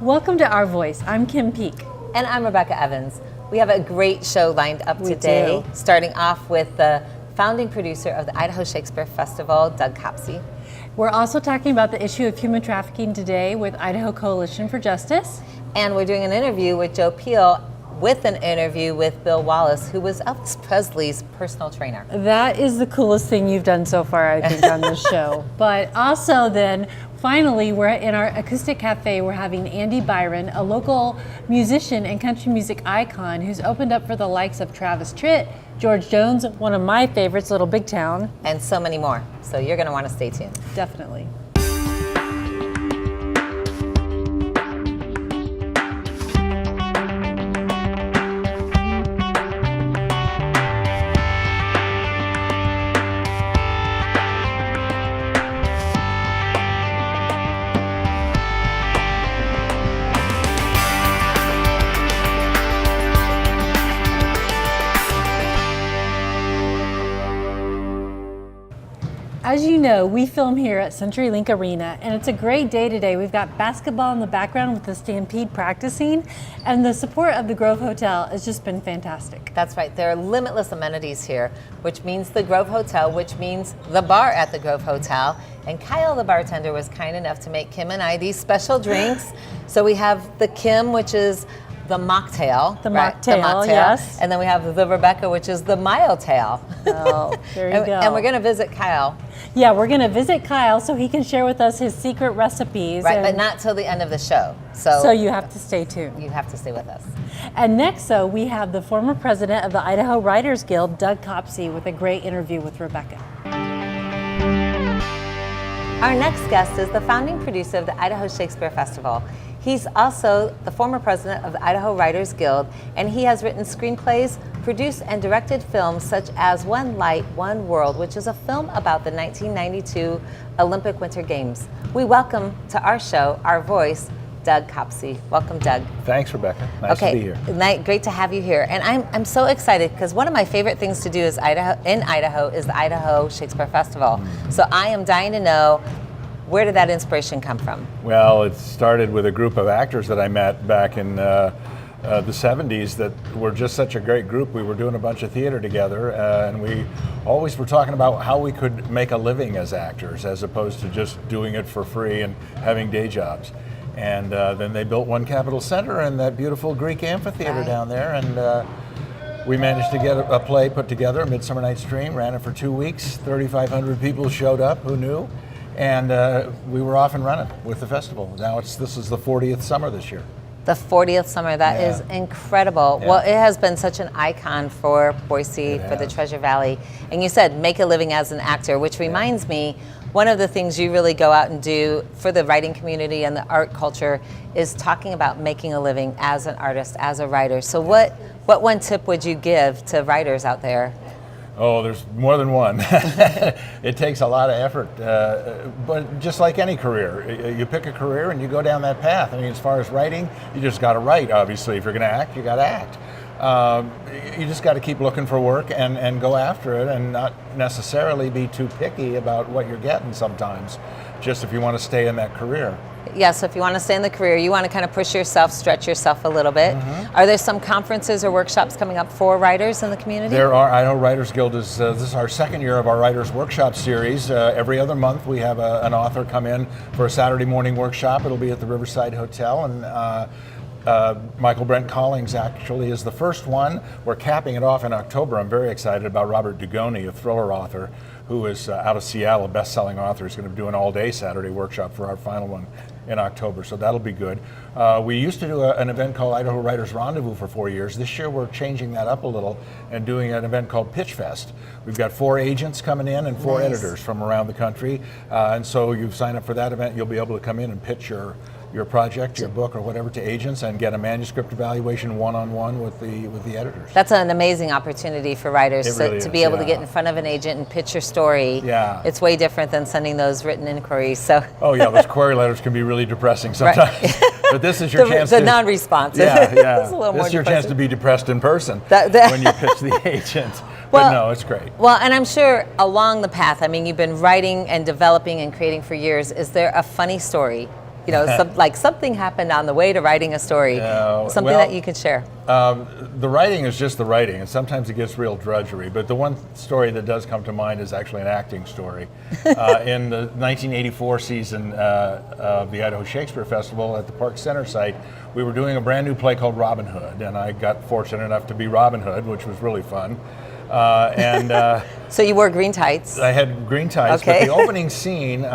Welcome to Our Voice. I'm Kim Peake. And I'm Rebecca Evans. We have a great show lined up today, starting off with the founding producer of the Idaho Shakespeare Festival, Doug Copsey. We're also talking about the issue of human trafficking today with Idaho Coalition for Justice. And we're doing an interview with Joe Peel with an interview with Bill Wallace, who was Elvis Presley's personal trainer. That is the coolest thing you've done so far, I think, on this show. But also then, finally, we're in our Acoustic Cafe. We're having Andy Byron, a local musician and country music icon who's opened up for the likes of Travis Tritt, George Jones, one of my favorites, Little Big Town. And so many more. So you're going to want to stay tuned. Definitely. As you know, we film here at CenturyLink Arena, and it's a great day today. We've got basketball in the background with the Stampede practicing, and the support of the Grove Hotel has just been fantastic. That's right. There are limitless amenities here, which means the Grove Hotel, which means the bar at the Grove Hotel. And Kyle, the bartender, was kind enough to make Kim and I these special drinks. So we have the Kim, which is the mocktail. The mocktail, yes. And then we have the Rebecca, which is the mild-tail. Oh, there you go. And we're going to visit Kyle. Yeah, we're going to visit Kyle so he can share with us his secret recipes. Right, but not till the end of the show. So you have to stay tuned. You have to stay with us. And next, though, we have the former president of the Idaho Writers Guild, Doug Copsey, with a great interview with Rebecca. Our next guest is the founding producer of the Idaho Shakespeare Festival. He's also the former president of the Idaho Writers Guild, and he has written screenplays, produced and directed films such as One Light, One World, which is a film about the 1992 Olympic Winter Games. We welcome to our show, Our Voice, Doug Copsey. Welcome, Doug. Thanks, Rebecca. Nice to be here. Great to have you here. And I'm so excited because one of my favorite things to do is in Idaho is the Idaho Shakespeare Festival. So I am dying to know, where did that inspiration come from? Well, it started with a group of actors that I met back in the 70s that were just such a great group. We were doing a bunch of theater together, and we always were talking about how we could make a living as actors as opposed to just doing it for free and having day jobs. And then they built One Capitol Center and that beautiful Greek amphitheater down there, and we managed to get a play put together, Midsummer Night's Dream, ran it for 2 weeks, 3,500 people showed up, who knew? And we were off and running with the festival. Now this is the 40th summer this year. The 40th summer, that is incredible. Yeah. Well, it has been such an icon for Boise, for the Treasure Valley. And you said make a living as an actor, which reminds me, one of the things you really go out and do for the writing community and the art culture is talking about making a living as an artist, as a writer. So what one tip would you give to writers out there? Oh, there's more than one. It takes a lot of effort, but just like any career, you pick a career and you go down that path. I mean, as far as writing, you just got to write, obviously. If you're going to act, you got to act. You just got to keep looking for work and go after it and not necessarily be too picky about what you're getting sometimes, just if you want to stay in that career. Yeah, so if you want to stay in the career, you want to kind of push yourself, stretch yourself a little bit. Mm-hmm. Are there some conferences or workshops coming up for writers in the community? There are. Idaho Writers Guild this is our second year of our Writers Workshop series. Every other month we have an author come in for a Saturday morning workshop. It'll be at the Riverside Hotel, and Michael Brent Collings actually is the first one. We're capping it off in October. I'm very excited about Robert Dugoni, a thriller author who is out of Seattle, a best-selling author. He's going to do an all-day Saturday workshop for our final one in October, so that'll be good. We used to do an event called Idaho Writers Rendezvous for 4 years. This year we're changing that up a little and doing an event called Pitch Fest. We've got 4 agents coming in and 4 editors from around the country, and so you sign up for that event, you'll be able to come in and pitch your project, your book, or whatever to agents and get a manuscript evaluation one-on-one with the editors. That's an amazing opportunity for writers really to be able to get in front of an agent and pitch your story. Yeah. It's way different than sending those written inquiries. So. Oh yeah, those query letters can be really depressing sometimes. Right. But this is your chance to... The non-responsive. Yeah. It's a little this more is your depressing. chance to be depressed in person when you pitch the agent. Well, but no, it's great. Well, and I'm sure along the path, I mean, you've been writing and developing and creating for years. Is there a funny story something happened on the way to writing a story, something that you could share. The writing is just the writing, and sometimes it gets real drudgery, but the one story that does come to mind is actually an acting story. In the 1984 season of the Idaho Shakespeare Festival at the Park Center site, we were doing a brand new play called Robin Hood, and I got fortunate enough to be Robin Hood, which was really fun. So you wore green tights? I had green tights, okay. But the opening scene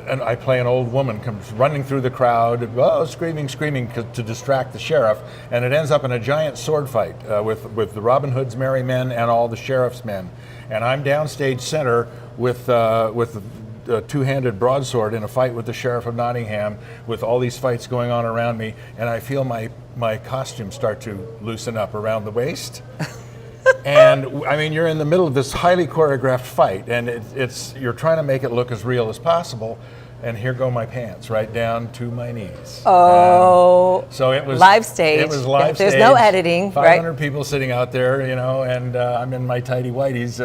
and I play an old woman comes running through the crowd, screaming to distract the sheriff, and it ends up in a giant sword fight with the Robin Hood's merry men and all the sheriff's men, and I'm downstage center with a two-handed broadsword in a fight with the sheriff of Nottingham, with all these fights going on around me, and I feel my costume start to loosen up around the waist. And I mean, you're in the middle of this highly choreographed fight, and you're trying to make it look as real as possible. And here go my pants, right down to my knees. Oh, so it was live stage. It was live stage. There's no editing, 500 people sitting out there, and I'm in my tighty whities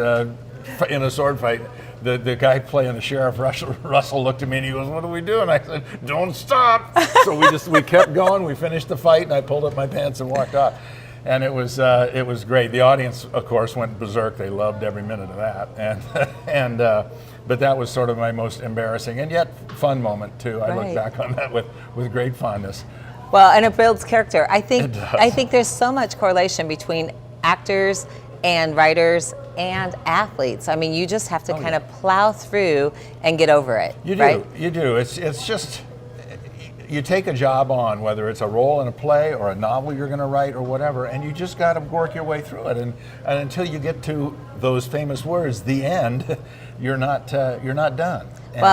in a sword fight. The guy playing the sheriff, Russell, looked at me and he goes, "What are we doing?" I said, "Don't stop." So we kept going. We finished the fight, and I pulled up my pants and walked off. And it was great. The audience, of course, went berserk. They loved every minute of that. But that was sort of my most embarrassing and yet fun moment too. I look back on that with great fondness. Well, and it builds character. I think It does. I think there's so much correlation between actors and writers and athletes. I mean, you just have to kind of plow through and get over it. You do. Right? You do. It's just. You take a job on, whether it's a role in a play or a novel you're going to write or whatever, and you just got to work your way through it. And until you get to those famous words, the end, you're not done. And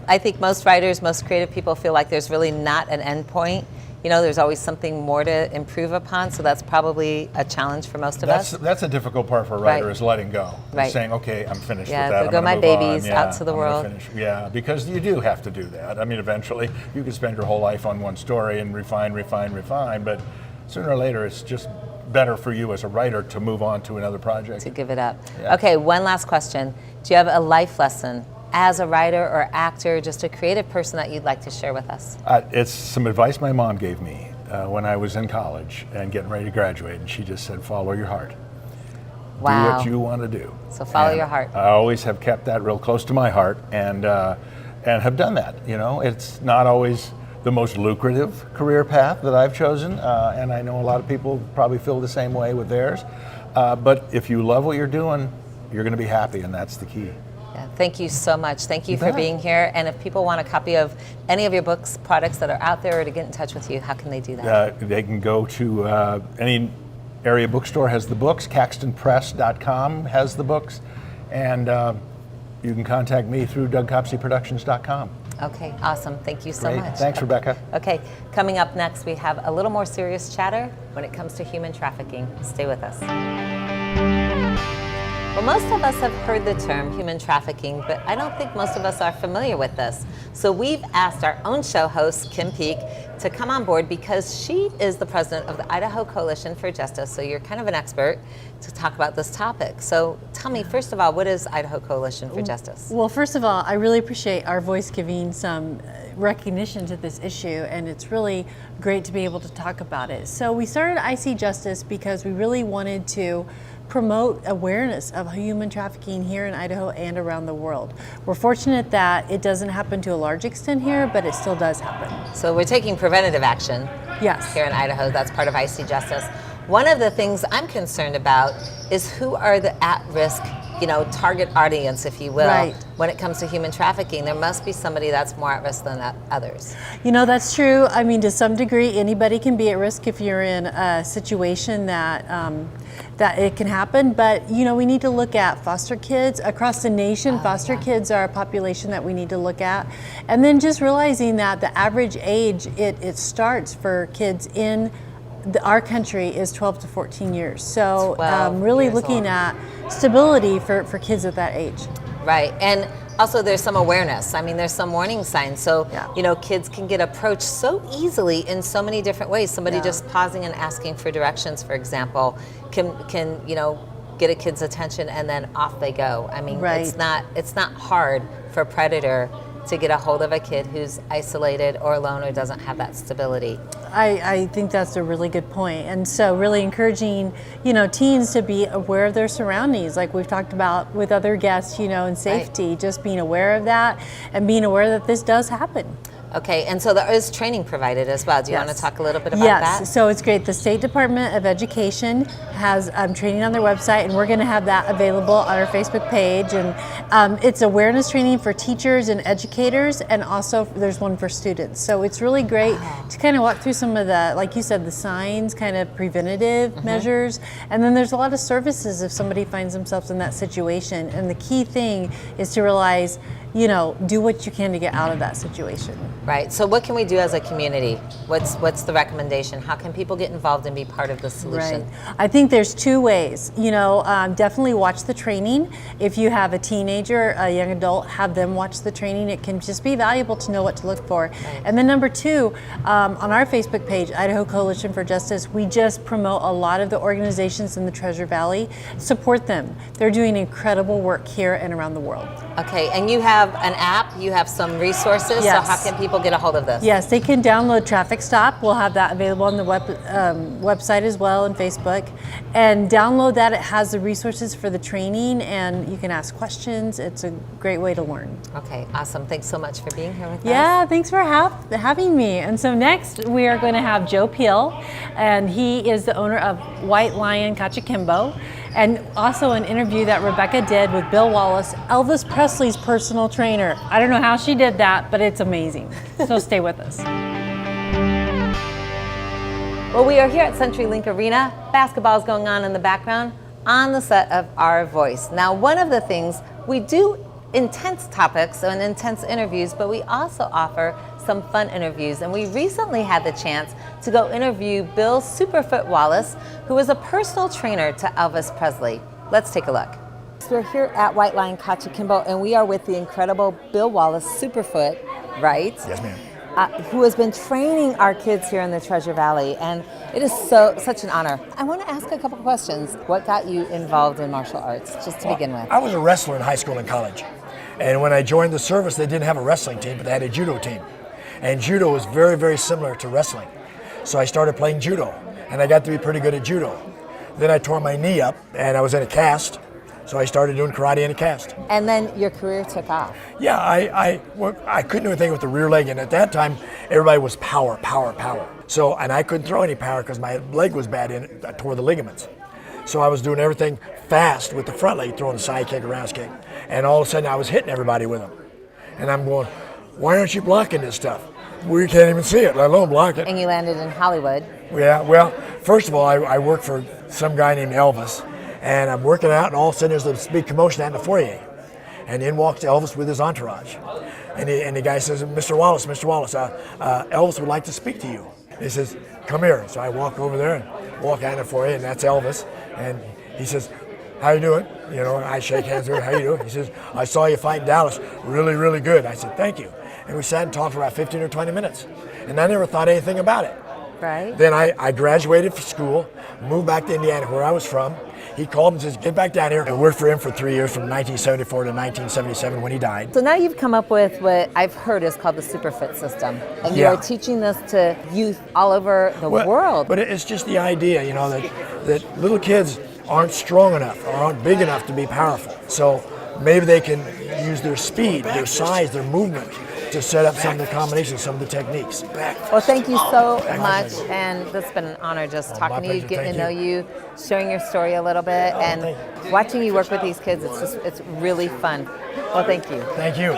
I think most writers, most creative people feel like there's really not an end point. There's always something more to improve upon, so that's probably a challenge for most of us. That's a difficult part for a writer, is letting go. Right. Saying, okay, I'm finished with Yeah, that. there go my babies out to the world. Yeah, because you do have to do that. I mean, eventually, you could spend your whole life on one story and refine, but sooner or later, it's just better for you as a writer to move on to another project. To give it up. Yeah. Okay, one last question. Do you have a life lesson as a writer or actor, just a creative person that you'd like to share with us? It's some advice my mom gave me when I was in college and getting ready to graduate, and she just said, follow your heart. Wow. Do what you want to do. So follow your heart. I always have kept that real close to my heart and have done that. It's not always the most lucrative career path that I've chosen, and I know a lot of people probably feel the same way with theirs. But if you love what you're doing, you're going to be happy, and that's the key. Yeah, thank you so much. Thank you for bet. being here. And if people want a copy of any of your books, products that are out there, or to get in touch with you, how can they do that? They can go to any area bookstore has the books. CaxtonPress.com has the books. And you can contact me through DougCopseyProductions.com. Okay, awesome. Thank you so Great. much. Thanks, Rebecca. Okay, coming up next, we have a little more serious chatter when it comes to human trafficking. Stay with us. Well, most of us have heard the term human trafficking, but I don't think most of us are familiar with this. So we've asked our own show host, Kim Peake, to come on board because she is the president of the Idaho Coalition for Justice, so you're kind of an expert to talk about this topic. So tell me, first of all, what is Idaho Coalition for Justice? Well, first of all, I really appreciate our voice giving some recognition to this issue, and it's really great to be able to talk about it. So we started IC Justice because we really wanted to promote awareness of human trafficking here in Idaho and around the world. We're fortunate that it doesn't happen to a large extent here, but it still does happen. So we're taking preventative action Yes. here in Idaho. That's part of IC Justice. One of the things I'm concerned about is who are the at-risk, target audience, if you will, Right. when it comes to human trafficking. There must be somebody that's more at risk than others. That's true. I mean, to some degree, anybody can be at risk if you're in a situation that it can happen. But, we need to look at foster kids across the nation. Foster kids are a population that we need to look at. And then just realizing that the average age it starts for kids in our country is 12 to 14 years. So 12 really years looking old. at stability for kids at that age. Right. And also there's some awareness. I mean, there's some warning signs. So, Yeah. kids can get approached so easily in so many different ways. Somebody just pausing and asking for directions, for example, can get a kid's attention and then off they go. I mean, Right. it's not hard for a predator to get a hold of a kid who's isolated or alone or doesn't have that stability? I think that's a really good point. And so really encouraging, teens to be aware of their surroundings, like we've talked about with other guests, and safety, Right. just being aware of that and being aware that this does happen. Okay, and so there is training provided as well. Do you want to talk a little bit about that? Yes, so it's great. The State Department of Education has training on their website, and we're going to have that available on our Facebook page. And it's awareness training for teachers and educators, and also there's one for students. So it's really great to kind of walk through some of the, like you said, the signs, kind of preventative measures. And then there's a lot of services if somebody finds themselves in that situation. And the key thing is to realize, do what you can to get out of that situation. Right. So what can we do as a community? What's the recommendation? How can people get involved and be part of the solution? Right. I think there's two ways. Definitely watch the training. If you have a teenager, a young adult, have them watch the training. It can just be valuable to know what to look for. Right. And then number two, on our Facebook page, Idaho Coalition for Justice, we just promote a lot of the organizations in the Treasure Valley. Support them. They're doing incredible work here and around the world. Okay, and you have an app, you have some resources, Yes. so how can people get a hold of this? Yes, they can download Traffic Stop. We'll have that available on the website as well and Facebook. And download that. It has the resources for the training, and you can ask questions. It's a great way to learn. Okay, awesome. Thanks so much for being here with us. Yeah, thanks for having me. And so next we are going to have Joe Peel, and he is the owner of White Lion Kajukenbo. And also an interview that Rebecca did with Bill Wallace, Elvis Presley's personal trainer. I don't know how she did that, but it's amazing. So stay with us. Well, we are here at CenturyLink Arena. Basketball is going on in the background on the set of Our Voice. Now, one of the things, we do intense topics and intense interviews, but we also offer some fun interviews. And we recently had the chance to go interview Bill Superfoot Wallace, who is a personal trainer to Elvis Presley. Let's take a look. So we're here at White Lion Kajukenbo, and we are with the incredible Bill Wallace, Superfoot, right? Yes, ma'am. Who has been training our kids here in the Treasure Valley, and it is such an honor. I want to ask a couple questions. What got you involved in martial arts, just to begin with? I was a wrestler in high school and college. And when I joined the service, they didn't have a wrestling team, but they had a judo team. And judo was very, very similar to wrestling. So I started playing judo, and I got to be pretty good at judo. Then I tore my knee up, and I was in a cast. So I started doing karate in a cast. And then your career took off. Yeah, I couldn't do anything with the rear leg, and at that time, everybody was power, power, power. So, and I couldn't throw any power because my leg was bad in it. I tore the ligaments. So I was doing everything fast with the front leg, throwing the side kick, a round kick. And all of a sudden, I was hitting everybody with them. And I'm going, why aren't you blocking this stuff? We can't even see it, let alone block it. And you landed in Hollywood. Yeah, well, first of all, I worked for some guy named Elvis. And I'm working out, and all of a sudden there's this big commotion out in the foyer. And in walks Elvis with his entourage. And the guy says, Mr. Wallace, Elvis would like to speak to you. He says, come here. So I walk over there and walk out in the foyer, and that's Elvis. And he says, how you doing? I shake hands with him, how you doing? He says, I saw you fight in Dallas, really, really good. I said, thank you. And we sat and talked for about 15 or 20 minutes. And I never thought anything about it. Right. Then I graduated from school, moved back to Indiana, where I was from. He called and says, get back down here. I worked for him for 3 years, from 1974 to 1977 when he died. So now you've come up with what I've heard is called the Superfoot system. And you are teaching this to youth all over the world. But it's just the idea, that little kids aren't strong enough or aren't big enough to be powerful. So maybe they can use their speed, their size, their movement to set up some of the combinations, some of the techniques. Well, thank you so much, and it's been an honor just talking to you, getting to know you, sharing your story a little bit, and watching you work with these kids. It's really fun. Well, thank you. Thank you.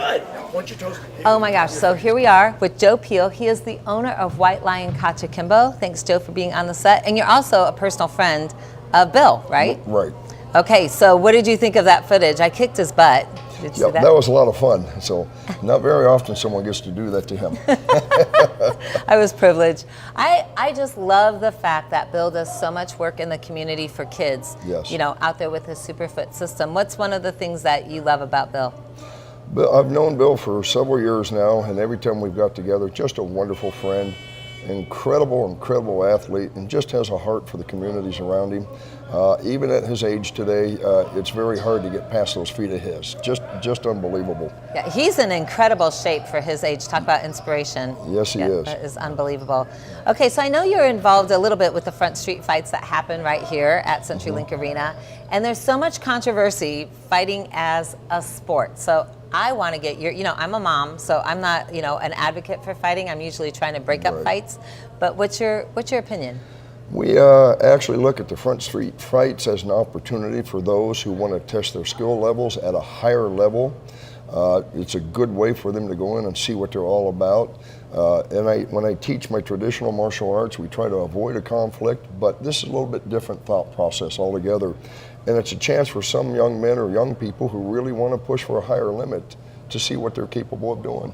Oh my gosh, so here we are with Joe Peel. He is the owner of White Lion Kajukenbo. Thanks, Joe, for being on the set. And you're also a personal friend of Bill, right? Right. Okay, so what did you think of that footage? I kicked his butt. Did you see that? That was a lot of fun. So not very often someone gets to do that to him. I was privileged. I just love the fact that Bill does so much work in the community for kids. Yes. Out there with his Superfoot system. What's one of the things that you love about Bill? I've known Bill for several years now, and every time we've got together, just a wonderful friend. incredible athlete, and just has a heart for the communities around him. Even at his age today, it's very hard to get past those feet of his. Just unbelievable. Yeah, he's in incredible shape for his age. Talk about inspiration. Yes, he is. That is unbelievable. Okay, so I know you're involved a little bit with the front street fights that happen right here at CenturyLink Arena, and there's so much controversy fighting as a sport. So I want to get your, I'm a mom, so I'm not, an advocate for fighting. I'm usually trying to break up fights. But what's your opinion? We actually look at the front street fights as an opportunity for those who want to test their skill levels at a higher level. It's a good way for them to go in and see what they're all about. And when I teach my traditional martial arts, we try to avoid a conflict, but this is a little bit different thought process altogether. And it's a chance for some young men or young people who really want to push for a higher limit to see what they're capable of doing.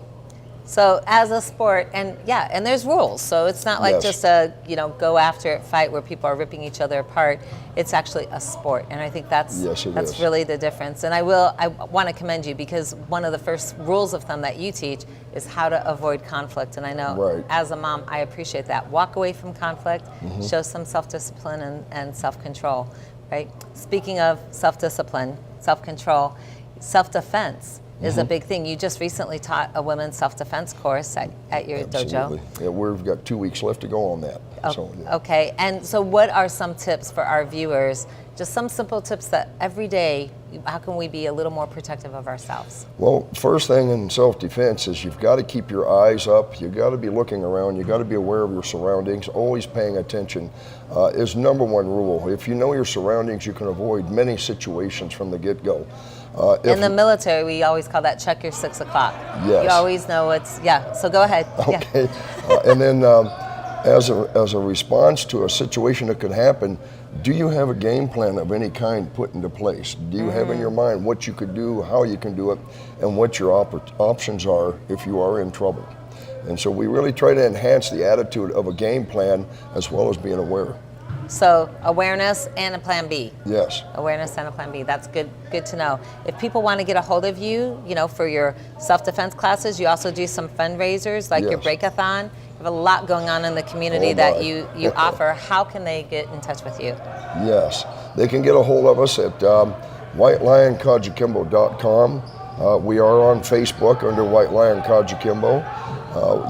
So as a sport, and there's rules. So it's not like just a, go after it fight where people are ripping each other apart. It's actually a sport. And I think that's really the difference. And I want to commend you, because one of the first rules of thumb that you teach is how to avoid conflict. And I know as a mom, I appreciate that. Walk away from conflict, show some self-discipline and self-control, right? Speaking of self-discipline, self-control, self-defense is a big thing. You just recently taught a women's self-defense course at your dojo. Yeah, we've got 2 weeks left to go on that. Okay, and so what are some tips for our viewers? Just some simple tips that every day, how can we be a little more protective of ourselves? Well, first thing in self-defense is you've got to keep your eyes up. You've got to be looking around. You've got to be aware of your surroundings. Always paying attention is number one rule. If you know your surroundings, you can avoid many situations from the get-go. In the military, we always call that check your 6 o'clock. Yes. You always know so go ahead. Okay. And then as a response to a situation that could happen, do you have a game plan of any kind put into place? Do you have in your mind what you could do, how you can do it, and what your options are if you are in trouble? And so we really try to enhance the attitude of a game plan as well as being aware. So awareness and a plan B. Yes. Awareness and a plan B. That's good to know. If people want to get a hold of you, for your self-defense classes, you also do some fundraisers like your breakathon. You have a lot going on in the community that you offer. How can they get in touch with you? Yes. They can get a hold of us at whitelionkajukenbo.com. We are on Facebook under White Lion Kajukenbo.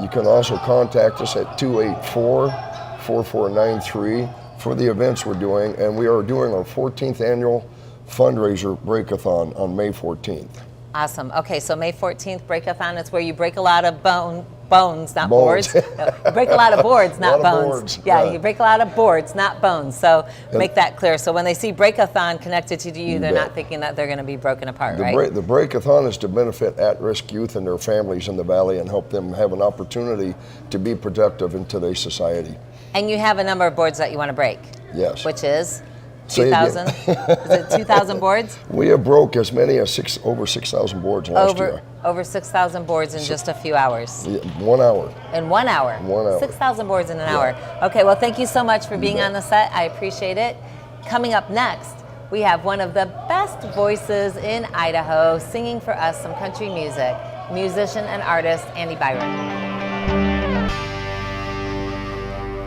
You can also contact us at 284-4493 for the events we're doing, and we are doing our 14th annual fundraiser breakathon on May 14th. Awesome. Okay, so May 14th breakathon, it's where you break a lot of bones, not boards. No, break a lot of boards, not bones. You break a lot of boards, not bones. So make that clear. So when they see breakathon connected to you, they're not thinking that they're going to be broken apart, right? The breakathon is to benefit at-risk youth and their families in the Valley and help them have an opportunity to be productive in today's society. And you have a number of boards that you want to break. Yes. Which is 2,000? Is it 2,000 boards? We have broke as many as over 6,000 boards last year. Over 6,000 boards in just a few hours. 1 hour. In 1 hour. 1 hour. 6,000 boards in an hour. Okay, well, thank you so much for being on the set. I appreciate it. Coming up next, we have one of the best voices in Idaho singing for us some country music, musician and artist Andy Byron.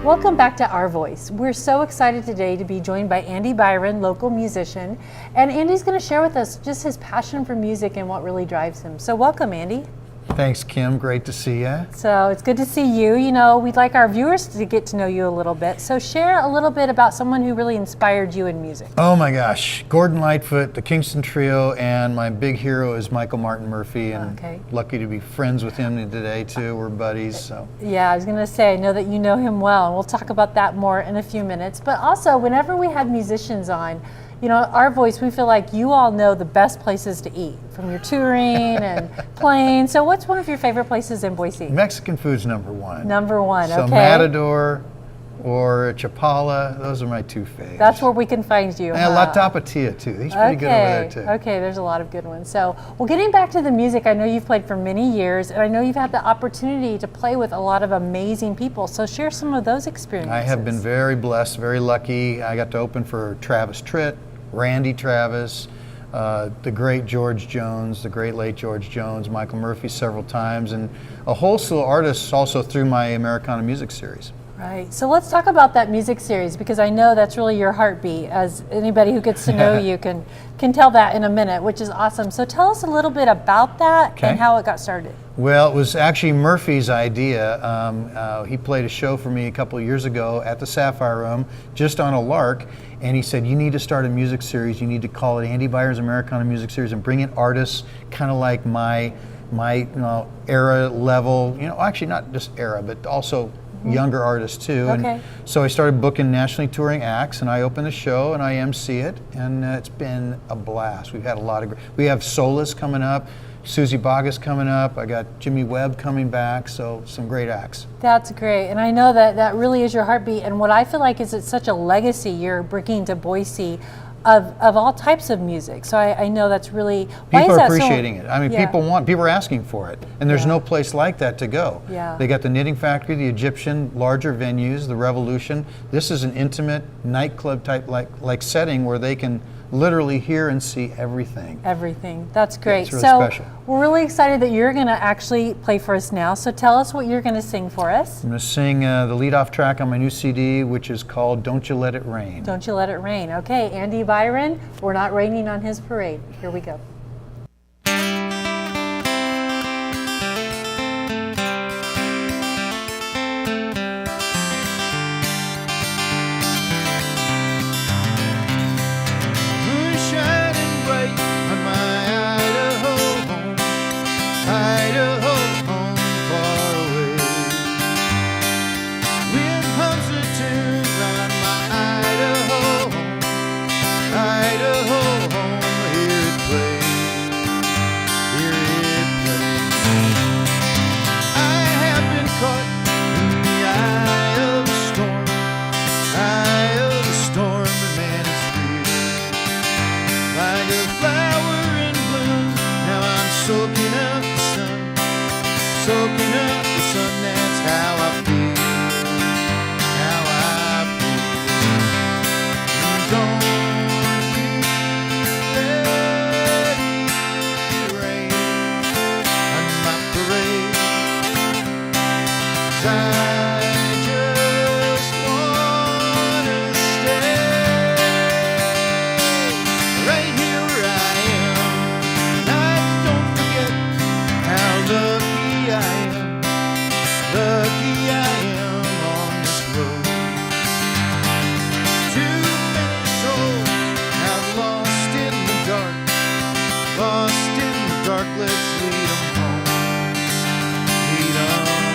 Welcome back to Our Voice. We're so excited today to be joined by Andy Byron, local musician, and Andy's going to share with us just his passion for music and what really drives him. So welcome, Andy. Thanks, Kim. Great to see you. So it's good to see you. We'd like our viewers to get to know you a little bit. So share a little bit about someone who really inspired you in music. Oh my gosh. Gordon Lightfoot, the Kingston Trio, and my big hero is Michael Martin Murphey. And lucky to be friends with him today, too. We're buddies. So. Yeah, I was going to say, I know that you know him well, and we'll talk about that more in a few minutes. But also, whenever we have musicians on, Our Voice, we feel like you all know the best places to eat from your touring and playing. So what's one of your favorite places in Boise? Mexican food's number one. Number one, so okay. Matador or Chapala, those are my two faves. That's where we can find you. And La Tapatia, too. He's pretty good over there, too. Okay, there's a lot of good ones. So, well, getting back to the music, I know you've played for many years, and I know you've had the opportunity to play with a lot of amazing people. So share some of those experiences. I have been very blessed, very lucky. I got to open for Travis Tritt, Randy Travis, the great George Jones, the great late George Jones, Michael Murphy several times, and a whole slew of artists also through my Americana music series. Right. So let's talk about that music series, because I know that's really your heartbeat. As anybody who gets to know you can tell that in a minute, which is awesome. So tell us a little bit about that and how it got started. Well, it was actually Murphy's idea. He played a show for me a couple of years ago at the Sapphire Room, just on a lark, and he said, you need to start a music series. You need to call it Andy Byron's Americana Music Series and bring in artists kind of like my era level, actually not just era, but also younger artists too. Okay. And so I started booking nationally touring acts, and I opened the show and I MC it, and it's been a blast. We've had a lot of we have Solis coming up, Susie Boggess coming up, I got Jimmy Webb coming back, so some great acts. That's great, and I know that really is your heartbeat, and what I feel like is it's such a legacy you're bringing to Boise of all types of music. So I know that's really, why people is are that appreciating it. I mean, Yeah. people are asking for it, and there's no place like that to go. Yeah. They got the Knitting Factory, the Egyptian, larger venues, the Revolution. This is an intimate nightclub type like setting where they can literally hear and see everything. Everything. That's great. It's really so special. We're really excited that you're going to actually play for us now. So tell us what you're going to sing for us. I'm going to sing the lead-off track on my new CD, which is called Don't You Let It Rain. Don't You Let It Rain. Okay, Andy Byron, we're not raining on his parade. Here we go. Moon shining bright on my Idaho home, Idaho home far away. Wind hums a tune round my Idaho home, Idaho home. Hear it play, hear it play. I have been caught in the eye of the storm, eye of the storm, but man, it's real. Like a flower in bloom, now I'm soaking up the sun, soaking up the sun. That's how I feel, how I feel. Don't you let it rain on my parade, 'cause I just wanna stay right here where I am. And I don't forget how lucky I am, lucky I am on this road. Too many souls have lost in the dark, lost in the dark. Let's lead 'em home, lead 'em home.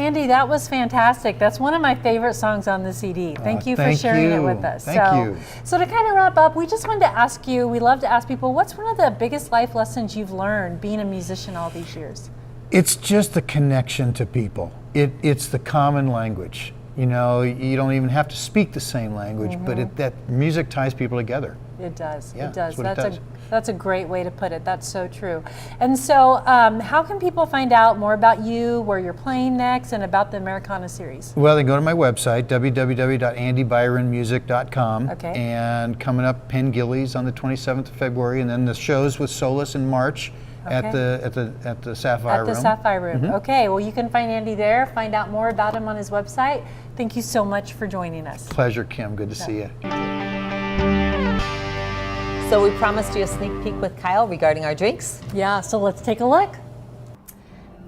Andy, that was fantastic. That's one of my favorite songs on the CD. Thank you for thank sharing it you. with us. Thank you. So to kind of wrap up, we just wanted to ask you, we love to ask people, what's one of the biggest life lessons you've learned being a musician all these years? It's just the connection to people. It's the common language. You know, you don't even have to speak the same language, but that music ties people together. It does. Yeah, it does. that's what it does. That's a great way to put it. That's so true. And so, how can people find out more about you, where you're playing next, and about the Americana series? Well, they can go to my website, www.andybyronmusic.com. Okay. And coming up, Penn Gillies on the 27th of February, and then the shows with Solace in March at the Sapphire Room. At the Sapphire Room. Okay. Well, you can find Andy there. Find out more about him on his website. Thank you so much for joining us. Pleasure, Kim. Good to see you. So we promised you a sneak peek with Kyle regarding our drinks. Yeah. So let's take a look.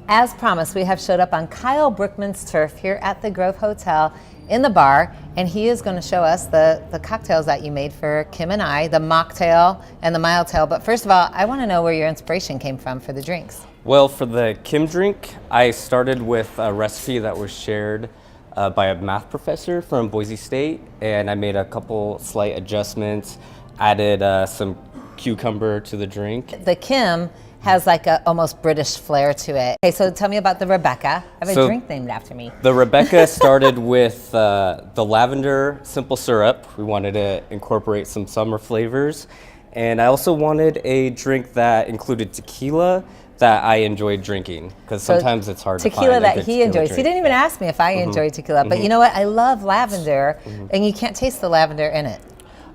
As promised, we have showed up on Kyle Brookman's turf here at the Grove Hotel in the bar, and he is going to show us the cocktails that you made for Kim and I, the mocktail and the mildtail. But first of all, I want to know where your inspiration came from for the drinks. Well, for the Kim drink, I started with a recipe that was shared by a math professor from Boise State, and I made a couple slight adjustments, added some cucumber to the drink. The Kim has like a almost British flair to it. Okay, so tell me about the Rebecca. I have a drink named after me. The Rebecca started with the lavender simple syrup. We wanted to incorporate some summer flavors. And I also wanted a drink that included tequila that I enjoyed drinking, because sometimes it's hard to find tequila a that good he tequila enjoys. drink. He didn't even ask me if I enjoyed tequila, but you know what? I love lavender, and you can't taste the lavender in it.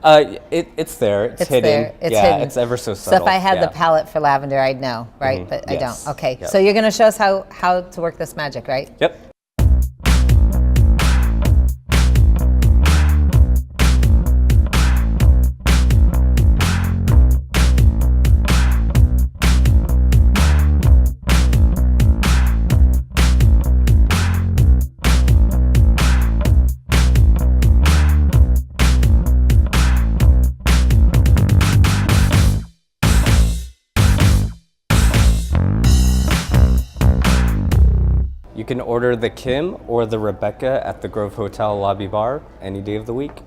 It's there. It's hidden. There. It's yeah, hidden. it's ever so subtle. So if I had yeah. the palate for lavender, I'd know, right? But I Yes. don't. Okay, Yep. so you're going to show us how to work this magic, right? Yep. You can order the Kim or the Rebecca at the Grove Hotel lobby bar any day of the week.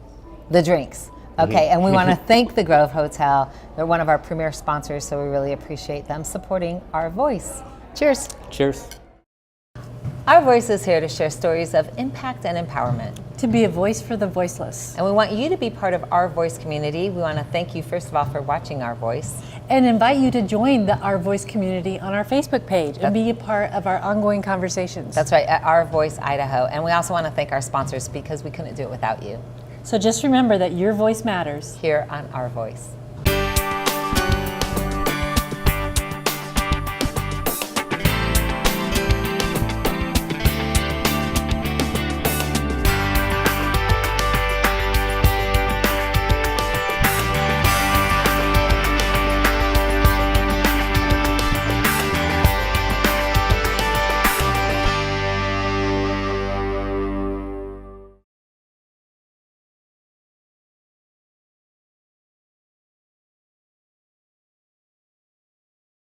The drinks. Okay, and we want to thank the Grove Hotel. They're one of our premier sponsors, so we really appreciate them supporting Our Voice. Cheers. Cheers. Our Voice is here to share stories of impact and empowerment. To be a voice for the voiceless. And we want you to be part of Our Voice community. We want to thank you, first of all, for watching Our Voice. And invite you to join the Our Voice community on our Facebook page and be a part of our ongoing conversations. That's right, at Our Voice Idaho. And we also want to thank our sponsors because we couldn't do it without you So just remember that your voice matters. here on Our Voice.